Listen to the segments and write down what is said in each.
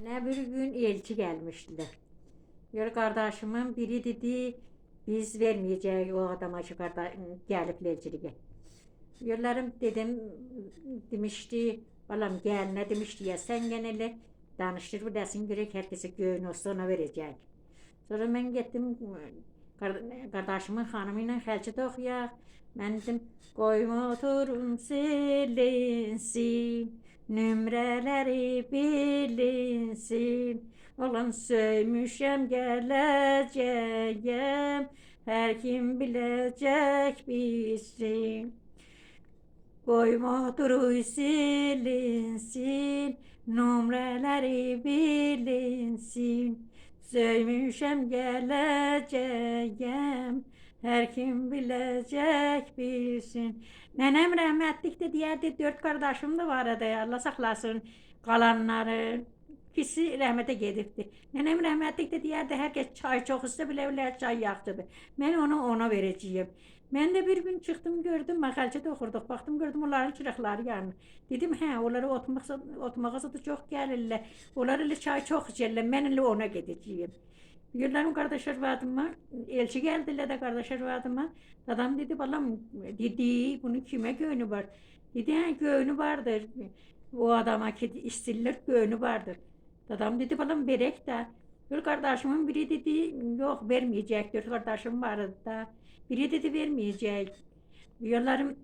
Ne bir gün elçi gelmiştiler. Diyor kardeşimin biri dedi biz vermeyeceğiz o adama şu kadar gelip elçiliğe. Yollarım dedim demişti balam gel ne demişti ya sen genelde danıştır bu desin gerek herkese göğün olsa ona verecek. Sonra ben gittim kardeşimin hanımıyla helçede okuyak. Ben dedim koyma oturun silinsin. Nümreleri bilinsin. Olan söymüşem geleceğim. Her kim bilecek bilsin. Koyma duru silinsin. Numreleri bilinsin. Söymüşem geleceğim. Her kim bilecek bilsin. Nenem rahmetlik de diğerde dört kardeşim de var arada ya. Allah saklasın kalanları. İkisi rahmete gidipti. Nenem rahmetlik de diğerde herkes çay çok iste bile çay yaktırdı. Ben onu ona vereceğim. Ben de bir gün çıktım gördüm makalçede okurduk. Baktım gördüm onların çırakları yanır. Dedim he onları otmağa da çok gelirler. Onları ile çay çok içerler. Ben ile ona gideceğim. Yıllarım kardeşler vardı mı? Elçi geldiler de kardeşler vardı mı? Adam dedi balam dedi bunun kime göğünü var? Dedi ha göğünü vardır. O adama ki istiller göğünü vardır. Adam dedi balam berek de. Bir kardeşimin biri dedi yok vermeyecek. Dört kardeşim vardı da. Biri dedi vermeyecek. Yollarım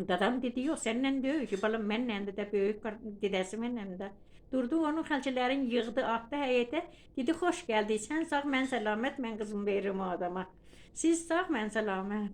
dadam dedi yok seninle diyor ki balam benimle de büyük dedesi benimle de. Durdu onun xalçələrin yığdı atdı həyətə. Dedi xoş gəldiysən sağ mən salamet mən qızım veririm o adama. Siz sağ mən salamet.